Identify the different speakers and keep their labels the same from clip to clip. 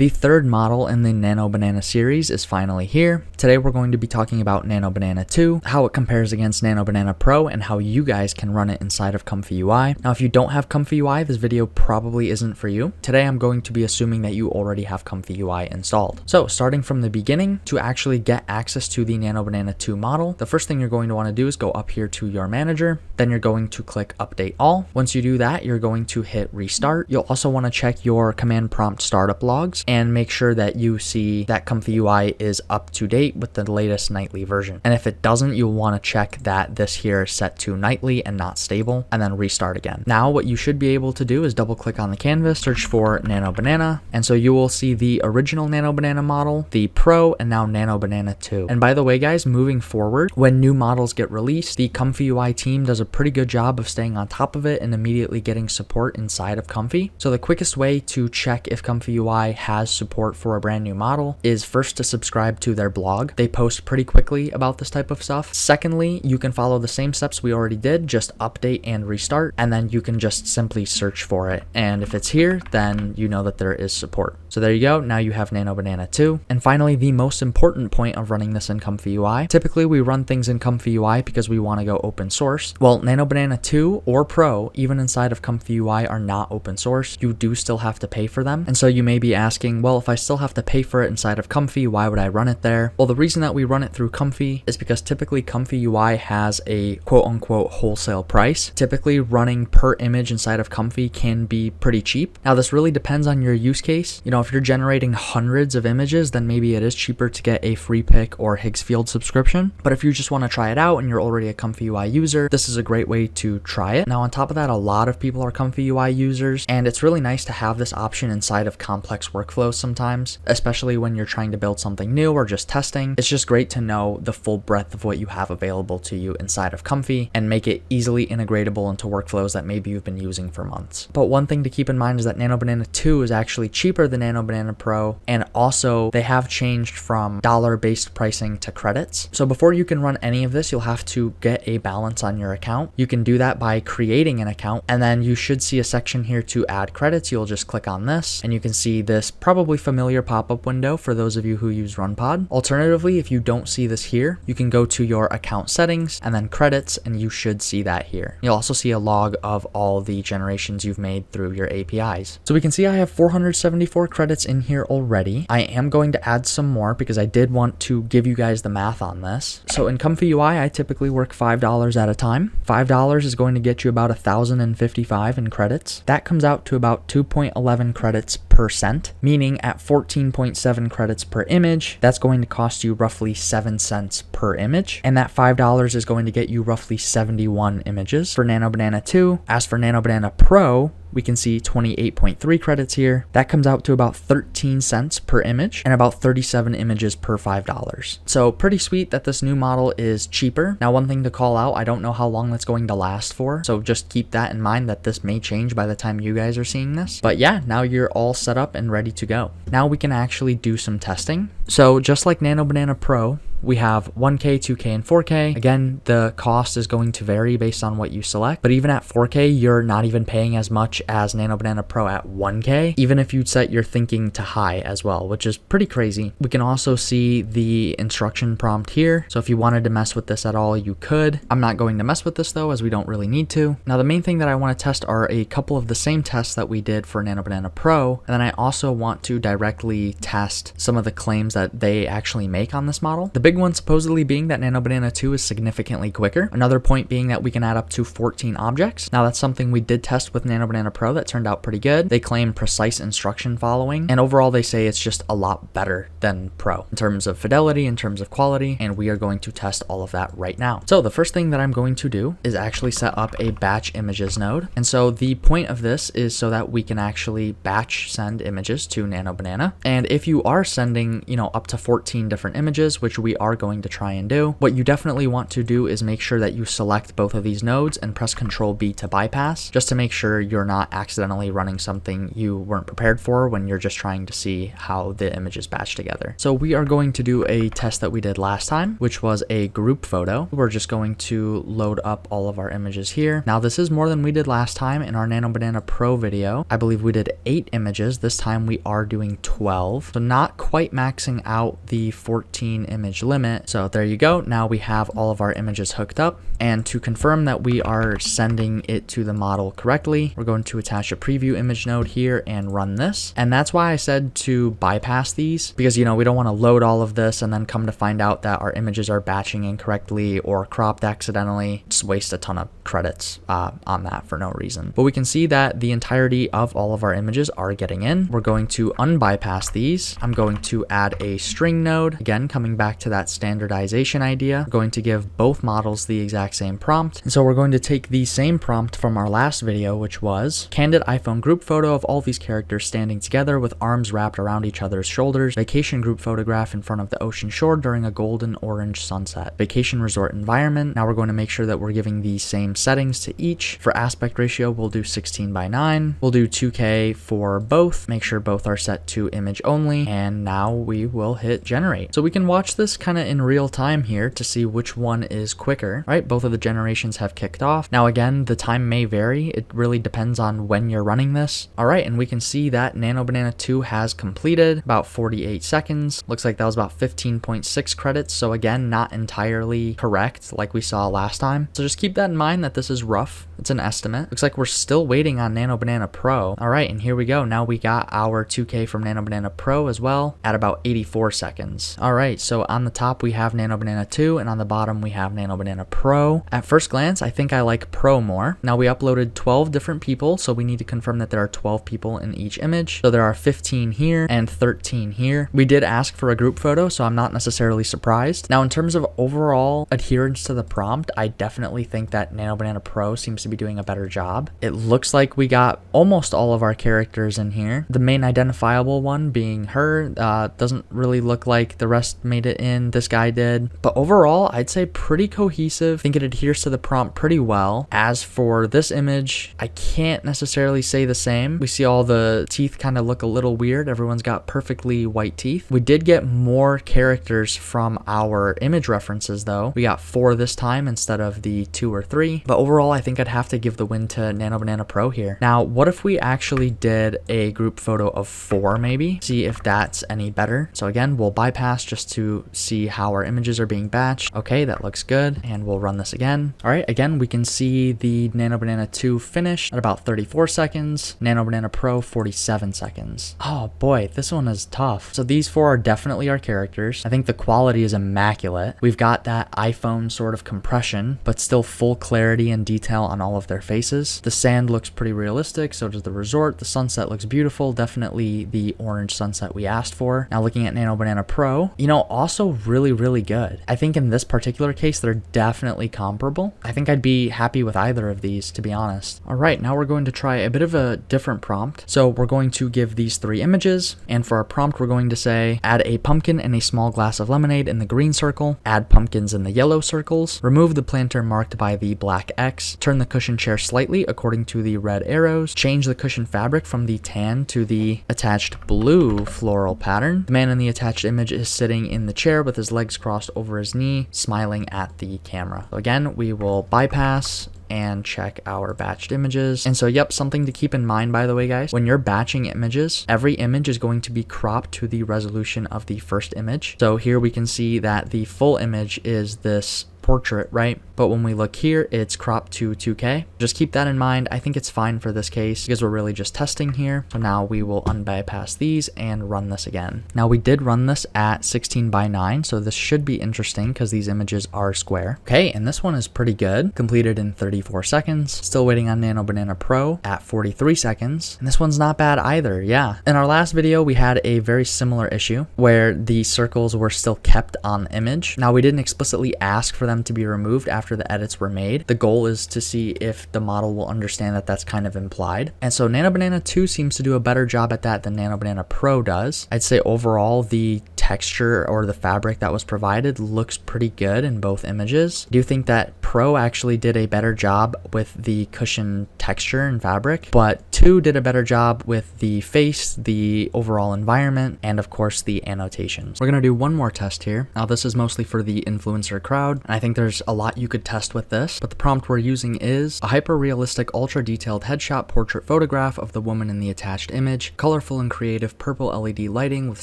Speaker 1: The third model in the Nano Banana series is finally here. Today we're going to be talking about Nano Banana 2, how it compares against Nano Banana Pro, and how you guys can run it inside of ComfyUI. Now if you don't have ComfyUI, this video probably isn't for you. Today I'm going to be assuming that you already have ComfyUI installed. So starting from the beginning, to actually get access to the Nano Banana 2 model, the first thing you're going to want to do is go up here to your manager. Then you're going to click Update All. Once you do that, you're going to hit Restart. You'll also want to check your command prompt startup logs and make sure that you see that ComfyUI is up to date with the latest nightly version. And if it doesn't, you'll want to check that this here is set to nightly and not stable, and then restart again. Now what you should be able to do is double click on the canvas, search for Nano Banana, and so you will see the original Nano Banana model, the Pro, and now Nano Banana 2. And by the way guys, moving forward, when new models get released, the ComfyUI team does a pretty good job of staying on top of it and immediately getting support inside of Comfy. So the quickest way to check if ComfyUI has support for a brand new model is first to subscribe to their blog. They post pretty quickly about this type of stuff. Secondly, you can follow the same steps we already did, just update and restart, and then you can just simply search for it. And if it's here, then you know that there is support. So there you go, now you have Nano Banana 2. And finally, the most important point of running this in ComfyUI. Typically we run things in ComfyUI because we want to go open source. Well, Nano Banana 2 or Pro, even inside of ComfyUI, are not open source. You do still have to pay for them. And so you may be asking, well, if I still have to pay for it inside of Comfy, why would I run it there? Well, the reason that we run it through Comfy is because typically ComfyUI has a quote unquote wholesale price. Typically running per image inside of Comfy can be pretty cheap. Now this really depends on your use case. You know, if you're generating hundreds of images, then maybe it is cheaper to get a free pick or Higgsfield subscription. But if you just want to try it out and you're already a ComfyUI user, this is a great way to try it. Now on top of that, a lot of people are ComfyUI users, and it's really nice to have this option inside of complex workflows sometimes, especially when you're trying to build something new or just testing. It's just great to know the full breadth of what you have available to you inside of Comfy and make it easily integratable into workflows that maybe you've been using for months. But one thing to keep in mind is that Nano Banana 2 is actually cheaper than Nano Banana Pro, and also they have changed from dollar-based pricing to credits. So before you can run any of this, you'll have to get a balance on your account. You can do that by creating an account, and then you should see a section here to add credits. You'll just click on this and you can see this probably familiar pop-up window for those of you who use Runpod. Alternatively, if you don't see this here, you can go to your account settings and then credits, and you should see that here. You'll also see a log of all the generations you've made through your APIs. So we can see I have 474 credits in here already. I am going to add some more because I did want to give you guys the math on this. So in ComfyUI, I typically work $5 at a time. $5 is going to get you about 1,055 in credits. That comes out to about 2.11 credits per cent, meaning at 14.7 credits per image, that's going to cost you roughly 7 cents per image. And that $5 is going to get you roughly 71 images for Nano Banana 2. As for Nano Banana Pro, we can see 28.3 credits here. That comes out to about 13 cents per image and about 37 images per $5. So pretty sweet that this new model is cheaper. Now, one thing to call out, I don't know how long that's going to last for, so just keep that in mind that this may change by the time you guys are seeing this. But yeah, now you're all set up and ready to go. Now we can actually do some testing. So just like Nano Banana Pro, we have 1K, 2K, and 4K. Again, the cost is going to vary based on what you select, but even at 4K, you're not even paying as much as Nano Banana Pro at 1K, even if you set your thinking to high as well, which is pretty crazy. We can also see the instruction prompt here, so if you wanted to mess with this at all, you could. I'm not going to mess with this though, as we don't really need to. Now, the main thing that I want to test are a couple of the same tests that we did for Nano Banana Pro, and then I also want to directly test some of the claims that they actually make on this model. The big one supposedly being that Nano Banana 2 is significantly quicker. Another point being that we can add up to 14 objects. Now that's something we did test with Nano Banana Pro that turned out pretty good. They claim precise instruction following, and overall they say it's just a lot better than Pro in terms of fidelity, in terms of quality, and we are going to test all of that right now. So the first thing that I'm going to do is actually set up a batch images node. And so the point of this is so that we can actually batch send images to Nano Banana. And if you are sending, up to 14 different images, which we are going to try and do. What you definitely want to do is make sure that you select both of these nodes and press Ctrl B to bypass, just to make sure you're not accidentally running something you weren't prepared for when you're just trying to see how the images batch together. So we are going to do a test that we did last time, which was a group photo. We're just going to load up all of our images here. Now this is more than we did last time. In our Nano Banana Pro video, I believe we did 8 images. This time we are doing 12. So not quite maxing out the 14 image limit. So there you go. Now we have all of our images hooked up. And to confirm that we are sending it to the model correctly, we're going to attach a preview image node here and run this. And that's why I said to bypass these, because we don't want to load all of this and then come to find out that our images are batching incorrectly or cropped accidentally. Just waste a ton of credits on that for no reason. But we can see that the entirety of all of our images are getting in. We're going to unbypass these. I'm going to add a string node. Again, coming back to that standardization idea, we're going to give both models the exact same prompt. And so we're going to take the same prompt from our last video, which was candid iPhone group photo of all these characters standing together with arms wrapped around each other's shoulders. Vacation group photograph in front of the ocean shore during a golden orange sunset. Vacation resort environment. Now we're going to make sure that we're giving the same settings to each. For aspect ratio, we'll do 16:9. We'll do 2K for both. Make sure both are set to image only. And now we will hit generate. So we can watch this kind of in real time here to see which one is quicker. All right, both of the generations have kicked off. Now again, the time may vary. It really depends on when you're running this. All right, and we can see that Nano Banana 2 has completed about 48 seconds. Looks like that was about 15.6 credits. So again, not entirely correct like we saw last time. So just keep that in mind that this is rough. It's an estimate. Looks like we're still waiting on Nano Banana Pro. All right, and here we go. Now we got our 2K from Nano Banana Pro as well at about 84 seconds. All right, so on the top we have Nano Banana 2 and on the bottom we have Nano Banana Pro. At first glance, I think I like Pro more. Now we uploaded 12 different people, so we need to confirm that there are 12 people in each image. So there are 15 here and 13 here. We did ask for a group photo, so I'm not necessarily surprised. Now in terms of overall adherence to the prompt, I definitely think that Nano Banana Pro seems to be doing a better job. It looks like we got almost all of our characters in here. The main identifiable one being her. Doesn't really look like the rest made it in. This guy did. But overall, I'd say pretty cohesive. I think it adheres to the prompt pretty well. As for this image, I can't necessarily say the same. We see all the teeth kind of look a little weird. Everyone's got perfectly white teeth. We did get more characters from our image references though. We got 4 this time instead of the 2 or 3. But overall, I think I'd have to give the win to Nano Banana Pro here. Now, what if we actually did a group photo of 4 maybe? See if that's any better. So again, we'll bypass just to see how our images are being batched. Okay, that looks good. And we'll run this again. All right, again, we can see the Nano Banana 2 finished at about 34 seconds. Nano Banana Pro, 47 seconds. Oh boy, this one is tough. So these 4 are definitely our characters. I think the quality is immaculate. We've got that iPhone sort of compression, but still full clarity and detail on all of their faces. The sand looks pretty realistic, so does the resort. The sunset looks beautiful. Definitely the orange sunset we asked for. Now looking at Nano Banana Pro, also really, really good. I think in this particular case, they're definitely comparable. I think I'd be happy with either of these, to be honest. All right, now we're going to try a bit of a different prompt. So we're going to give these 3 images, and for our prompt, we're going to say, add a pumpkin and a small glass of lemonade in the green circle, add pumpkins in the yellow circles, remove the planter marked by the black X, turn the cushion chair slightly according to the red arrows, change the cushion fabric from the tan to the attached blue floral pattern. The man in the attached image is sitting in the chair with his legs crossed over his knee, smiling at the camera. So again, we will bypass and check our batched images. And so, yep, something to keep in mind, by the way, guys, when you're batching images, every image is going to be cropped to the resolution of the first image. So here we can see that the full image is this portrait, right? But when we look here, it's cropped to 2K. Just keep that in mind. I think it's fine for this case because we're really just testing here. So now we will unbypass these and run this again. Now we did run this at 16:9, so this should be interesting because these images are square. Okay, and this one is pretty good. Completed in 34 seconds. Still waiting on Nano Banana Pro at 43 seconds. And this one's not bad either, yeah. In our last video, we had a very similar issue where the circles were still kept on the image. Now we didn't explicitly ask for them them to be removed after the edits were made. The goal is to see if the model will understand that that's kind of implied. And so Nano Banana 2 seems to do a better job at that than Nano Banana Pro does. I'd say overall the texture or the fabric that was provided looks pretty good in both images. I do think that Pro actually did a better job with the cushion texture and fabric, but 2 did a better job with the face, the overall environment, and of course the annotations. We're gonna do one more test here. Now this is mostly for the influencer crowd, and I think there's a lot you could test with this, but the prompt we're using is a hyper-realistic, ultra-detailed headshot portrait photograph of the woman in the attached image, colorful and creative purple LED lighting with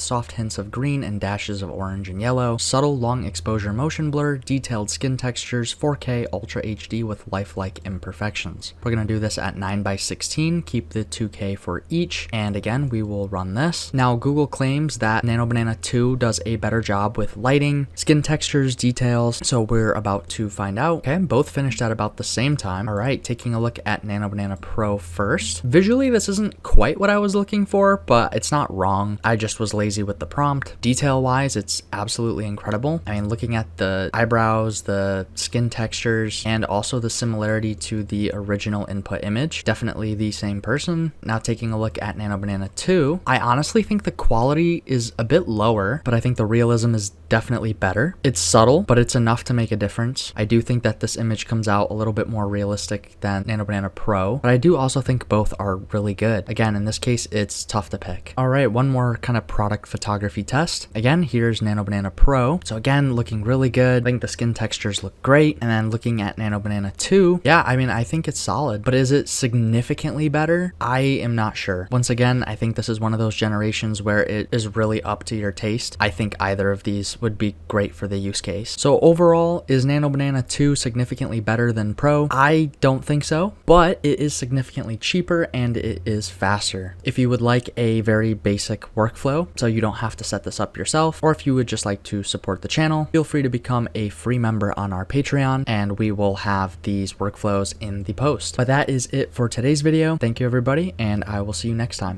Speaker 1: soft hints of green and dashes of orange and yellow, subtle long exposure motion blur, detailed skin textures, 4K Ultra HD with lifelike imperfections. We're gonna do this at 9:16, keep the 2K for each, and again we will run this. Now Google claims that Nano Banana 2 does a better job with lighting, skin textures, details, so we're about to find out. Okay, both finished at about the same time. All right, taking a look at Nano Banana Pro first. Visually this isn't quite what I was looking for, but it's not wrong. I just was lazy with the prompt. Detail wise, it's absolutely incredible. I mean, looking at the eyebrows, the skin textures, and also the similarity to the original input image, definitely the same person. Now taking a look at Nano Banana 2, I honestly think the quality is a bit lower, but I think the realism is definitely better. It's subtle, but it's enough to make a difference. I do think that this image comes out a little bit more realistic than Nano Banana Pro, but I do also think both are really good. Again, in this case, it's tough to pick. All right, one more kind of product photography test. Again, here's Nano Banana Pro. So again, looking really good. I think the skin textures look great. And then looking at Nano Banana 2, yeah, I mean, I think it's solid, but is it significantly better? I am not sure. Once again, I think this is one of those generations where it is really up to your taste. I think either of these would be great for the use case. So overall, is Nano Banana 2 significantly better than Pro? I don't think so, but it is significantly cheaper and it is faster. If you would like a very basic workflow, so you don't have to set this up yourself, or if you would just like to support the channel, feel free to become a free member on our Patreon, and we will have these workflows in the post. But that is it for today's video. Thank you everybody, and I will see you next time.